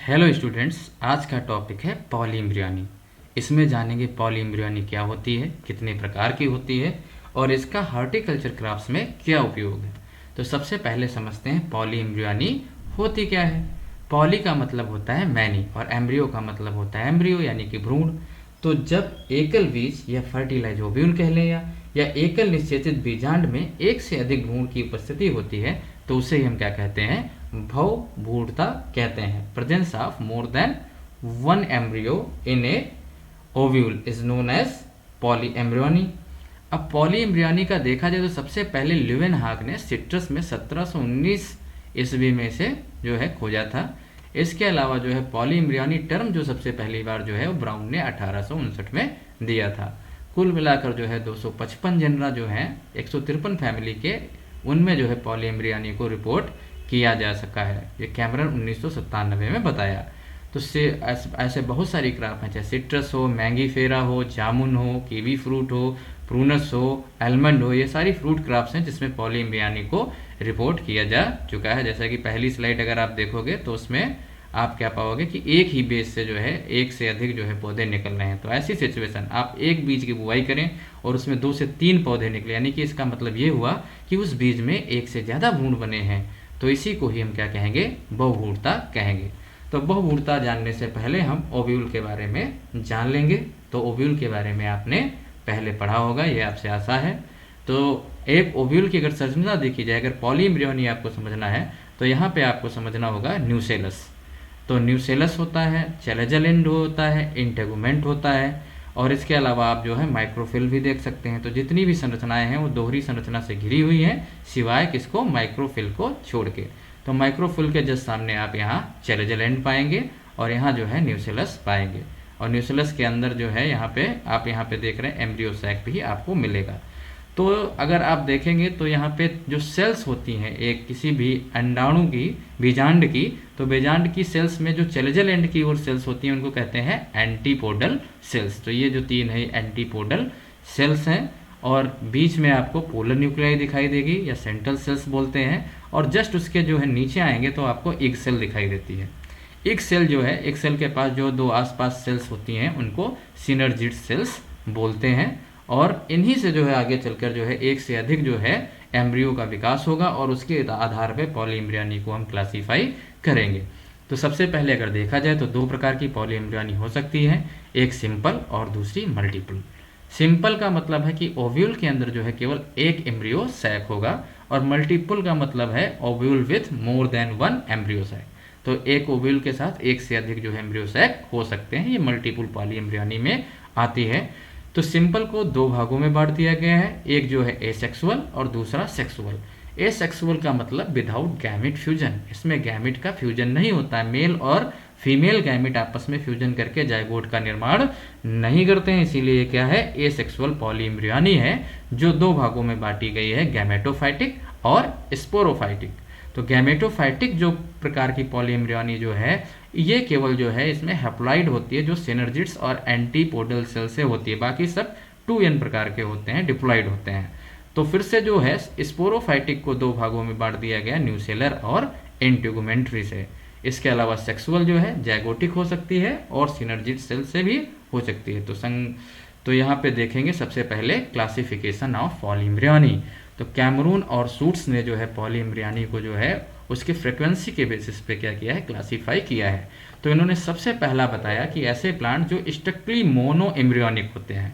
Hello students, आज का topic है पॉलीएम्ब्रियोनी। इसमें जानेंगे पॉलीएम्ब्रियोनी क्या होती है, कितने प्रकार की होती है और इसका हॉर्टिकल्चर क्रॉप्स में क्या उपयोग है। तो सबसे पहले समझते हैं पॉलीएम्ब्रियोनी होती क्या है। पॉली का मतलब होता है मैनी और एम्ब्रियो का मतलब होता है एम्ब्रियो यानी कि भ्रूण। तो जब एकल बीज या फर्टिलाइज ओव्यूल कह लें या एकल निषेचित बीजांड में एक से अधिक भ्रूण की उपस्थिति होती है तो उसे ही हम क्या कहते हैं, बहुभ्रूणता कहते हैं। Presence of more than one embryo in a ovule is known as polyembryony. अब पॉलीएम्ब्रियोनी का देखा जाए तो सबसे पहले ल्यूवेनहाग ने सिट्रस में 1719 ईस्वी में से जो है खोजा था। इसके अलावा जो है पॉलीएम्ब्रियोनी टर्म जो सबसे पहली बार जो है वो ब्राउन ने 1859 में दिया था। कुल मिलाकर जो है 255 जनरा जो है 153 फैमिली के, उनमें जो है पॉलीएम्ब्रियोनी को रिपोर्ट किया जा सका है। ये कैमरन 1997 में बताया। तो ऐसे बहुत सारी क्रॉप हैं, चाहे सिट्रस हो, मैंगीफेरा हो, जामुन हो, कीवी फ्रूट हो, प्रूनस हो, आलमंड हो, ये सारी फ्रूट क्रॉप्स हैं जिसमें पॉलीएम्ब्रियोनी को रिपोर्ट किया जा चुका है। जैसा कि पहली स्लाइड अगर आप देखोगे तो उसमें आप क्या पाओगे कि एक ही बेस से जो है एक से अधिक जो है पौधे निकल रहे हैं। तो ऐसी सिचुएशन, आप एक बीज की बुआई करें और उसमें 2 से 3 पौधे निकले, यानी कि इसका मतलब ये हुआ कि उस बीज में एक से ज़्यादा भ्रूण बने हैं। तो इसी को ही हम क्या कहेंगे, बहुभ्रूणता कहेंगे। तो बहुभ्रूणता जानने से पहले हम ओव्यूल के बारे में जान लेंगे। तो ओव्यूल के बारे में आपने पहले पढ़ा होगा, ये आपसे आशा है। तो एक ओव्यूल की अगर संरचना देखी जाए, अगर पॉलीएम्ब्रियोनी आपको समझना है तो यहाँ पे आपको समझना होगा न्यूसेलस। तो न्यूसेलस होता है, चैलेजल एंड होता है, इंटेगुमेंट होता है और इसके अलावा आप जो है माइक्रोफिल भी देख सकते हैं। तो जितनी भी संरचनाएं हैं वो दोहरी संरचना से घिरी हुई हैं, सिवाय किसको, माइक्रोफिल को छोड़ के। तो माइक्रोफिल के जस्ट सामने आप यहाँ चैलेजल एंड पाएंगे और यहाँ जो है न्यूसेलस पाएंगे। और न्यूसेलस के अंदर जो है यहाँ पे आप यहाँ पे देख रहे हैं एम्ब्रियो सैक भी आपको मिलेगा। तो अगर आप देखेंगे तो यहाँ पे जो सेल्स होती हैं एक किसी भी अंडाणु की, बीजांड की, तो बीजांड की सेल्स में जो चैलेजल एंड की ओर सेल्स होती हैं उनको कहते हैं एंटीपोडल सेल्स। तो ये जो 3 है एंटीपोडल सेल्स हैं और बीच में आपको पोलर न्यूक्लियाई दिखाई देगी या सेंट्रल सेल्स बोलते हैं। और जस्ट उसके जो है नीचे आएंगे तो आपको एग सेल दिखाई देती है। एग सेल जो है, एग सेल के पास जो 2 आसपास सेल्स होती हैं उनको सिनर्जिड सेल्स बोलते हैं। और इन्हीं से जो है आगे चलकर जो है एक से अधिक जो है एम्ब्रियो का विकास होगा और उसके आधार पर पॉलीएम्ब्रियोनी को हम क्लासीफाई करेंगे। तो सबसे पहले अगर देखा जाए तो 2 प्रकार की पॉलीएम्ब्रियोनी हो सकती है, एक सिंपल और दूसरी मल्टीपल। सिंपल का मतलब है कि ओव्यूल के अंदर जो है केवल एक एम्ब्रियो सैक होगा और मल्टीपल का मतलब है ovule with more than 1 embryo sac. तो एक ओव्यूल के साथ एक से अधिक जो है एम्ब्रियो सैक हो सकते हैं, ये मल्टीपल पॉलीएम्ब्रियोनी में आती है। तो सिंपल को 2 भागों में बांट दिया गया है, एक जो है एसेक्सुअल और दूसरा सेक्सुअल। एसेक्सुअल का मतलब विदाउट गैमेट फ्यूजन, इसमें गैमेट का फ्यूजन नहीं होता है, मेल और फीमेल गैमेट आपस में फ्यूजन करके जाइगोट का निर्माण नहीं करते हैं, इसीलिए क्या है, एसेक्सुअल पॉलीएम्ब्रियोनी है जो 2 भागों में बांटी गई है, गैमेटोफाइटिक और स्पोरोफाइटिक। तो गैमेटोफाइटिक जो प्रकार की पॉलीएम्ब्रियोनी जो है ये केवल जो है इसमें हैप्लॉइड होती है जो सिनर्जिड्स और एंटीपोडल सेल से होती है, बाकी सब 2n प्रकार के होते हैं, डिप्लॉइड होते हैं। तो फिर से जो है स्पोरोफाइटिक को 2 भागों में बांट दिया गया, न्यूसेलर और इंटेगुमेंट्री से। इसके अलावा सेक्सुअल जो है जाइगोटिक हो सकती है और सिनर्जिड सेल से भी हो सकती है। तो यहाँ पे देखेंगे सबसे पहले क्लासिफिकेशन ऑफ पॉलीएम्ब्रियोनी। तो कैमरून और सूट्स ने जो है पॉलीएम्ब्रियोनी को जो है उसके फ्रीक्वेंसी के बेसिस पे क्या किया है, क्लासीफाई किया है। तो इन्होंने सबसे पहला बताया कि ऐसे प्लांट जो स्ट्रिक्टली मोनो एम्ब्रियोनिक होते हैं,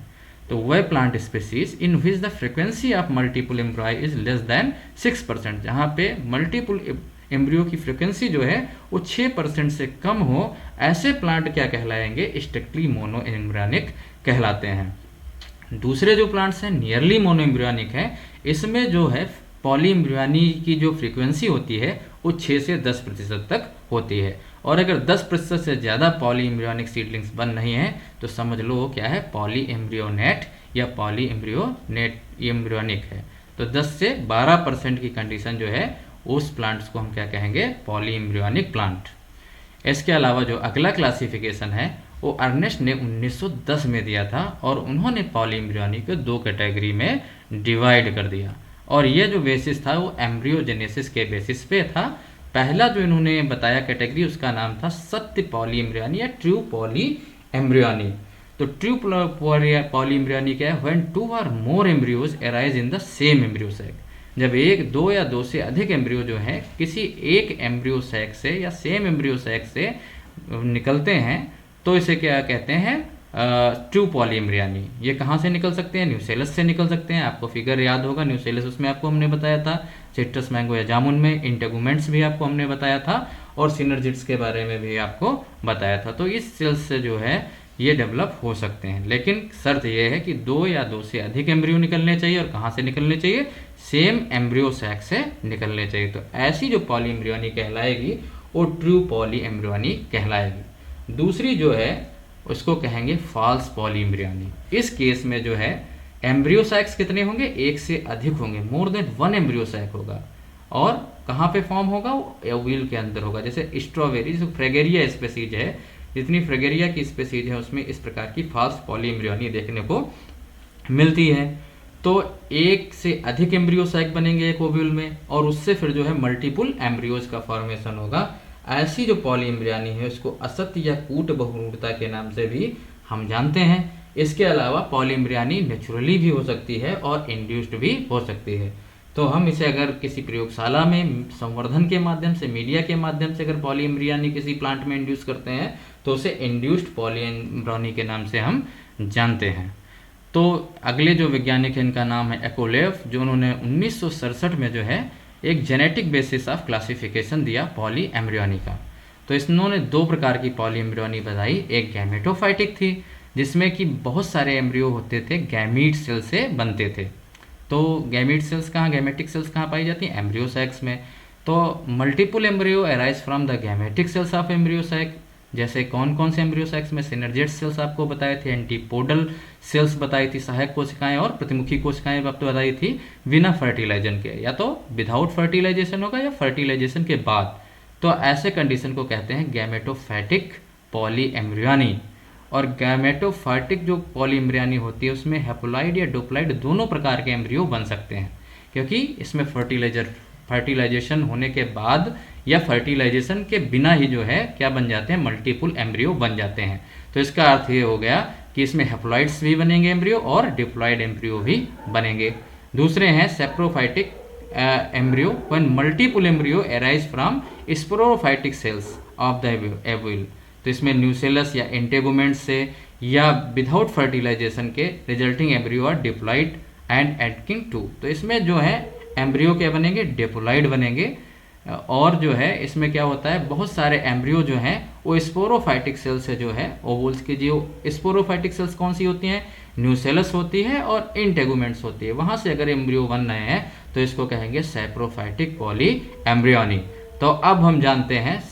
तो वह plant species in which the frequency of multiple एम्ब्रॉय is less than 6%, जहाँ पे मल्टीपल एम्ब्रियो की फ्रीक्वेंसी जो है वो 6% से कम हो, ऐसे प्लांट क्या कहलाएंगे, स्ट्रिक्टली मोनो एम्ब्रियोनिक कहलाते हैं। दूसरे जो प्लांट्स हैं नियरली मोनो एम्ब्रियोनिक है, इसमें जो है पॉलीएम्ब्रियोनी की जो फ्रीक्वेंसी होती है वो 6 से 10% तक होती है। और अगर 10% से ज़्यादा पॉलीएम्ब्रियोनिक सीडलिंग्स बन नहीं है तो समझ लो वो क्या है, पॉलीएम्ब्रियोनेट या पॉलीएम्ब्रियोनेट एम्ब्रियोनिक है। तो 10 से 12% की कंडीशन जो है उस प्लांट्स को हम क्या कहेंगे, पॉलीएम्ब्रियोनिक प्लांट। इसके अलावा जो अगला क्लासिफिकेशन है वो अर्नेस्ट ने 1910 में दिया था और उन्होंने पॉलीएम्ब्रियोनी को 2 कैटेगरी में डिवाइड कर दिया। और ये जो बेसिस था वो एम्ब्रियोजेनेसिस के बेसिस पे था। पहला जो इन्होंने बताया कैटेगरी, उसका नाम था सत्य पॉली एम्ब्रियोनी या ट्रू पॉली एम्ब्रियोनी। तो ट्रू पॉली एम्ब्रियोनी क्या है? व्हेन टू और more embryos arise in the same embryo sac. जब एक, दो या दो से अधिक एम्ब्रियो जो है किसी एक एम्ब्रियो सैक से या सेम एम्ब्रियो सैक से निकलते हैं, तो इसे क्या कहते हैं? True poly embryony. ये कहाँ से निकल सकते हैं? न्यूसेलस से निकल सकते हैं। आपको फिगर याद होगा, न्यूसेलस उसमें आपको हमने बताया था, सिट्रस मैंगो या जामुन में, इंटेगुमेंट्स भी आपको हमने बताया था, और सिनर्जिड्स के बारे में भी आपको बताया था। तो इस सेल्स से जो है ये डेवलप हो सकते हैं, लेकिन शर्त ये है कि दो या दो से अधिक एम्ब्रियो निकलने चाहिए। और कहाँ से निकलने चाहिए? सेम एम्ब्रियो सैक से निकलने चाहिए। तो ऐसी जो पॉली एम्ब्रियोनी कहलाएगी वो ट्रू पॉली एम्ब्रियोनी कहलाएगी। दूसरी जो है उसको कहेंगे फॉल्स पॉली एम्ब्रियोनी। इस केस में जो है एम्ब्रियो सैक्स कितने होंगे? एक से अधिक होंगे, more than one embryo sac होगा। और कहाँ पे फॉर्म होगा? वो ओव्यूल के अंदर होगा। जैसे स्ट्रॉबेरी, जो फ्रेगेरिया स्पेसीज है, जितनी फ्रेगेरिया की स्पेसीज है उसमें इस प्रकार की फॉल्स पॉली एम्ब्रियोनी देखने को मिलती है। तो एक से अधिक एम्ब्रियो सैक बनेंगे एक ओव्यूल में, और उससे फिर जो है मल्टीपल एम्ब्रियोज का फॉर्मेशन होगा। ऐसी जो पॉली एम्ब्रियोनी है उसको असत्य या कूट बहुरूपता के नाम से भी हम जानते हैं। इसके अलावा पॉली एम्ब्रियोनी नेचुरली भी हो सकती है और इंड्यूस्ड भी हो सकती है। तो हम इसे अगर किसी प्रयोगशाला में संवर्धन के माध्यम से, मीडिया के माध्यम से अगर पॉली एम्ब्रियोनी किसी प्लांट में इंड्यूस करते हैं तो उसे इंड्यूस्ड पॉली एम्ब्रियोनी के नाम से हम जानते हैं। तो अगले जो वैज्ञानिक है इनका नाम है एकोलेव, जो उन्होंने 1967 में जो है एक जेनेटिक बेसिस ऑफ क्लासिफिकेशन दिया पॉली एम्ब्रियोनी का। तो इन्होंने दो प्रकार की पॉली एम्ब्रियोनी बताई। एक गैमेटोफाइटिक थी, जिसमें कि बहुत सारे एम्ब्रियो होते थे, गैमीट सेल से बनते थे। तो गैमीट सेल्स कहाँ, गैमेटिक सेल्स कहाँ पाई जाती हैं? एम्ब्रियो सैक्स में। तो multiple embryo arise from the gametic cells of embryo sac. जैसे कौन कौन से एम्ब्रियो सैक्स में? सिनर्जिड सेल्स आपको बताए थे, एंटीपोडल सेल्स बताई थी, सहायक कोशिकाएं और प्रतिमुखी कोशिकाएं आपको बताई थी, बिना फर्टिलाइजन के, या तो विदाउट फर्टिलाइजेशन होगा या फर्टिलाइजेशन के बाद। तो ऐसे कंडीशन को कहते हैं गैमेटोफैटिक पॉली एम्ब्रियोनी। और गैमेटोफाइटिक जो पॉली एम्ब्रियोनी होती है उसमें हैप्लॉइड या डिप्लॉइड दोनों प्रकार के एम्ब्रियो बन सकते हैं, क्योंकि इसमें फर्टिलाइजेशन होने के बाद या फर्टिलाइजेशन के बिना ही जो है क्या बन जाते हैं? मल्टीपल एम्ब्रियो बन जाते हैं। तो इसका अर्थ ये हो गया कि इसमें हैप्लॉइड्स भी बनेंगे एम्ब्रियो और डिप्लॉइड एम्ब्रियो भी बनेंगे। दूसरे हैं saprophytic embryo, when multiple embryo arise from sporophytic cells of the ovule. तो इसमें न्यूसेलस या इंटेगुमेंट से या विदाउट फर्टिलाइजेशन के resulting embryo are diploid and एडकिंग टू। तो इसमें जो है एम्ब्रियो क्या बनेंगे? डिप्लॉइड बनेंगे। और जो है इसमें क्या होता है, बहुत सारे एम्ब्रियो जो हैं वो स्पोरोफाइटिक सेल से जो है ओवल्स की जो स्पोरोफाइटिक सेल्स कौन सी होती हैं? न्यूसेलस होती है और इंटेगुमेंट्स होती है। वहां से अगर एम्ब्रियो बन रहे हैं तो इसको कहेंगे सेप्रोफाइटिक पॉली एम्ब्रियोनी। तो अब हम जानते हैं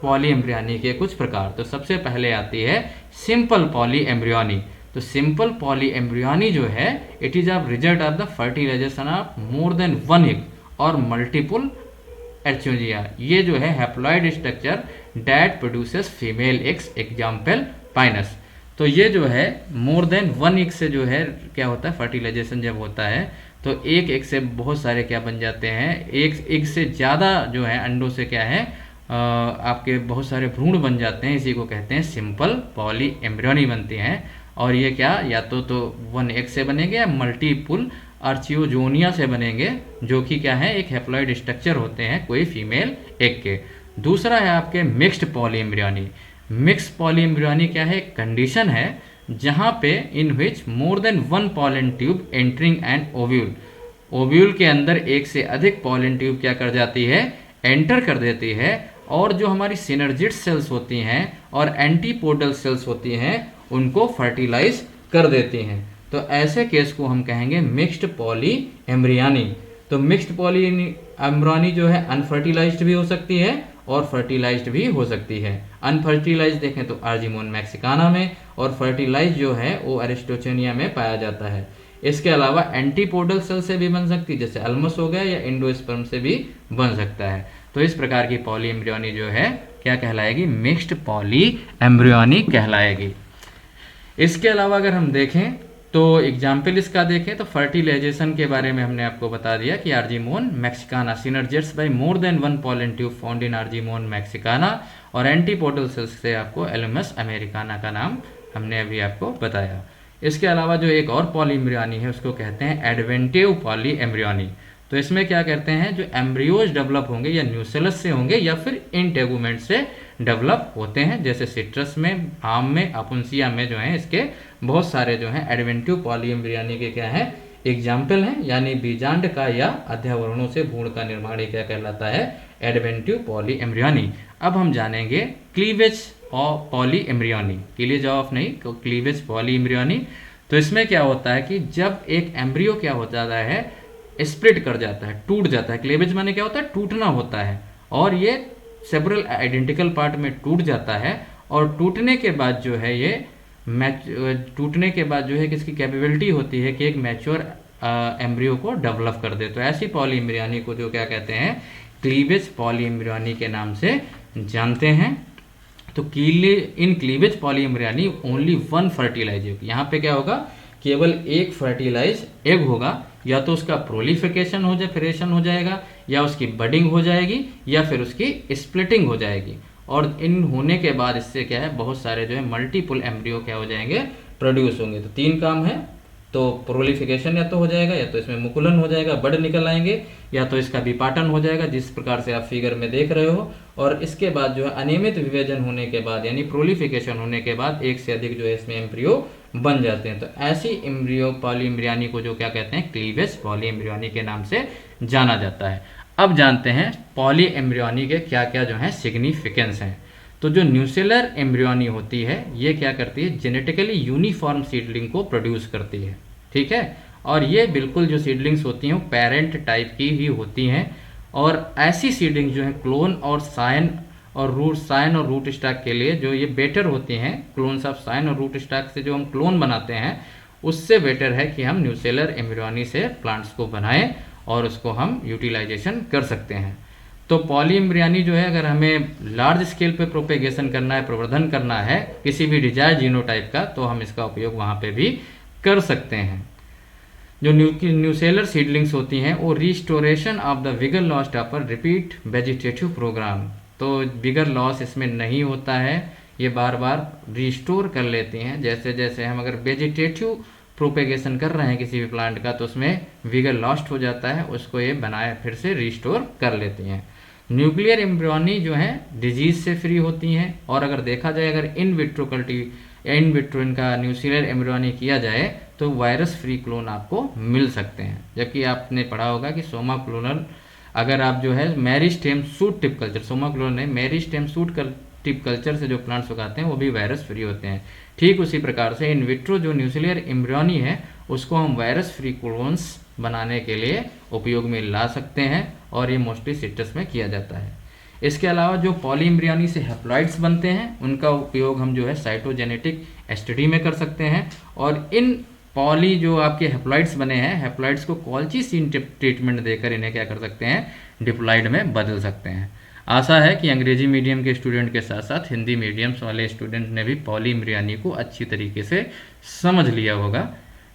पॉली एम्ब्रियोनी के कुछ प्रकार। तो सबसे पहले आती है सिंपल पॉली एम्ब्रियोनी। तो सिंपल पॉली एम्ब्रियोनी जो है it is a result of the fertilisation of more than one egg और मल्टीपल एर्चियोनिया। ये जो है haploid structure that produces female eggs, example Pinus. तो ये जो है मोर देन वन एग से जो है क्या होता है, फर्टिलाइजेशन जब होता है तो एक एग से बहुत सारे क्या बन जाते हैं, एक एग से ज़्यादा जो है अंडों से क्या है आपके बहुत सारे भ्रूण बन जाते हैं। इसी को कहते हैं सिंपल पॉली एम्ब्रियोनी बनती हैं। और ये क्या या तो वन एग से बनेंगे या मल्टीपल आर्चियोजोनिया से बनेंगे, जो कि क्या है एक हैप्लॉइड स्ट्रक्चर होते हैं कोई फीमेल एग के। दूसरा है आपके mixed polyembryony. Mixed polyembryony क्या है? कंडीशन है जहां पे in which more than one pollen tube entering an ovule. Ovule के अंदर एक से अधिक पॉलन ट्यूब क्या कर जाती है? एंटर कर देती है। और जो हमारी सिनर्जिड सेल्स होती हैं और एंटीपोडल सेल्स होती हैं उनको फर्टिलाइज कर देती हैं। तो ऐसे केस को हम कहेंगे मिक्स्ड पॉली एम्ब्रियोनी। तो मिक्स्ड पॉली एम्ब्रियोनी जो है अनफर्टिलाइज्ड भी हो सकती है और फर्टिलाइज्ड भी हो सकती है। अनफर्टिलाइज्ड देखें तो आर्जिमोन मैक्सिकाना में, और फर्टिलाइज्ड जो है वो एरिस्टोचेनिया में पाया जाता है। इसके अलावा एंटीपोडल सेल से भी बन सकती है, जैसे अल्मस हो गया, या एंडोस्पर्म से भी बन सकता है। तो इस प्रकार की पॉली एम्ब्रियोनी जो है क्या कहलाएगी? मिक्स्ड पॉली एम्ब्रियोनी कहलाएगी। इसके अलावा अगर हम देखें तो एग्जाम्पल इसका देखें तो फर्टिलाइजेशन के बारे में हमने आपको बता दिया कि Argemone mexicana synergids by more than one pollen tube found in Argemone mexicana, और एंटीपोडल सेल्स से आपको एलुमस अमेरिकाना का नाम हमने अभी आपको बताया। इसके अलावा जो एक और पॉली एम्ब्रियोनी है उसको कहते हैं एडवेंटिव पॉली एम्ब्रियोनी। तो इसमें क्या करते हैं, जो एम्ब्रियोज डेवलप होंगे या न्यूसेलस से होंगे या फिर इंटेगुमेंट से डेवलप होते हैं, जैसे सिट्रस में, आम में, अपुंसिया में जो है इसके बहुत सारे जो हैं एडवेंटिव पॉली एम्ब्रियोनी के क्या है एग्जाम्पल हैं, यानी बीजांड का या अध्यावरणों से भ्रूण का निर्माण ये क्या कहलाता है, एडवेंटिव पॉली एम्ब्रियोनी। अब हम जानेंगे cleavage of poly embryony, cleavage of नहीं, क्लीवेज पॉली एम्ब्रियोनी। तो इसमें क्या होता है कि जब एक एम्ब्रियो क्या हो जाता है, स्प्लिट कर जाता है, टूट जाता है। क्लीवेज माने क्या होता है, टूटना होता है, और ये सेवरल आइडेंटिकल पार्ट में टूट जाता है, और टूटने के बाद जो है ये टूटने के बाद जो है किसकी कैपेबिलिटी होती है कि एक मैच्योर एम्ब्रियो को डेवलप कर दे। तो ऐसी पॉली एम्ब्रियोनी को जो क्या कहते हैं, क्लीवेज पॉली एम्ब्रियोनी के नाम से जानते हैं। तो in cleavage polyembryony only one fertilise होगी, यहाँ पे क्या होगा, केवल एक फर्टिलाइज एग होगा, या तो उसका प्रोलिफिकेशन हो जाएगा, या उसकी बडिंग हो जाएगी, या फिर उसकी स्प्लिटिंग हो जाएगी। और इन होने के बाद इससे क्या है, बहुत सारे जो है मल्टीपल एम्ब्रियो क्या हो जाएंगे, प्रोड्यूस होंगे। तो तीन काम है, तो प्रोलिफिकेशन या तो हो जाएगा, या तो इसमें मुकुलन हो जाएगा, बड निकल आएंगे, या तो इसका विपाटन हो जाएगा जिस प्रकार से आप फिगर में देख रहे हो। और इसके बाद जो है अनियमित विभाजन होने के बाद यानी प्रोलिफिकेशन होने के बाद एक से अधिक जो है इसमें एम्ब्रियो बन जाते हैं। तो ऐसी एम्ब्रियो पॉली एम्ब्रियोनी को जो क्या कहते हैं, क्लीवेज पॉली एम्ब्रियोनी के नाम से जाना जाता है। अब जानते हैं पॉली एम्ब्रियोनी के क्या क्या जो है सिग्निफिकेंस हैं। तो जो न्यूसेलर एम्ब्रियोनी होती है ये क्या करती है, जेनेटिकली यूनिफॉर्म सीडलिंग को प्रोड्यूस करती है, ठीक है। और ये बिल्कुल जो सीडलिंग्स होती हैं वो पेरेंट टाइप की ही होती हैं, और ऐसी सीडलिंग जो है क्लोन और साइन और रूट स्टॉक के लिए जो ये बेटर होती हैं, क्लोन्स ऑफ साइन और रूट स्टॉक से जो हम क्लोन बनाते हैं उससे बेटर है कि हम न्यूसेलर एम्ब्रियोनी से प्लांट्स को बनाएं और उसको हम यूटिलाइजेशन कर सकते हैं। तो पॉली एम्ब्रियोनी जो है अगर हमें लार्ज स्केल पे प्रोपेगेशन करना है, प्रवर्धन करना है किसी भी डिजायर्ड जीनोटाइप का, तो हम इसका उपयोग वहाँ पे भी कर सकते हैं। जो न्यूसेलर सीडलिंग्स होती हैं वो restoration of the vigour loss of repeat vegetative programme, तो विगर लॉस इसमें नहीं होता है, ये बार बार रिस्टोर कर लेती हैं। जैसे जैसे हम अगर वेजिटेटिव प्रोपेगेशन कर रहे हैं किसी भी प्लांट का तो उसमें विगर लॉस्ट हो जाता है, उसको ये बनाए फिर से रिस्टोर कर लेती हैं। न्यूक्लियर एम्ब्रियोनी जो है डिजीज से फ्री होती हैं, और अगर देखा जाए अगर इन विट्रो इनका न्यूसेलर एम्ब्रियोनी किया जाए तो वायरस फ्री क्लोन आपको मिल सकते हैं। जबकि आपने पढ़ा होगा कि सोमा क्लोनल अगर आप जो है meristem suit tip culture, Soma clonal नहीं मेरिस्टेम सूट टिप कल्चर से जो प्लांट्स उगाते हैं वो भी वायरस फ्री होते हैं। ठीक उसी प्रकार से इन विट्रो जो न्यूसेलर एम्ब्रियोनी है उसको हम वायरस फ्री क्लोन्स बनाने के लिए उपयोग में ला सकते हैं, और ये मोस्टली सिट्रस में किया जाता है। इसके अलावा जो पॉली एम्ब्रियोनी से हैप्लॉइड्स बनते हैं उनका उपयोग हम जो है साइटोजेनेटिक स्टडी में कर सकते हैं, और इन पॉली जो आपके हैप्लॉइड्स बने हैं, हैप्लॉइड्स को कॉल्चीसिन ट्रीटमेंट देकर इन्हें क्या कर सकते हैं, डिप्लॉइड में बदल सकते हैं। आशा है कि अंग्रेजी मीडियम के स्टूडेंट के साथ साथ हिंदी मीडियम्स वाले स्टूडेंट ने भी पॉली एम्ब्रियोनी को अच्छी तरीके से समझ लिया होगा।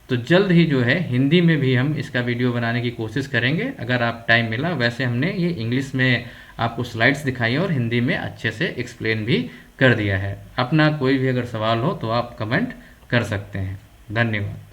तो जल्द ही जो है हिंदी में भी हम इसका वीडियो बनाने की कोशिश करेंगे अगर आप टाइम मिला। वैसे हमने ये इंग्लिश में आपको स्लाइड्स दिखाई और हिंदी में अच्छे से एक्सप्लेन भी कर दिया है। अपना कोई भी अगर सवाल हो तो आप कमेंट कर सकते हैं। धन्यवाद।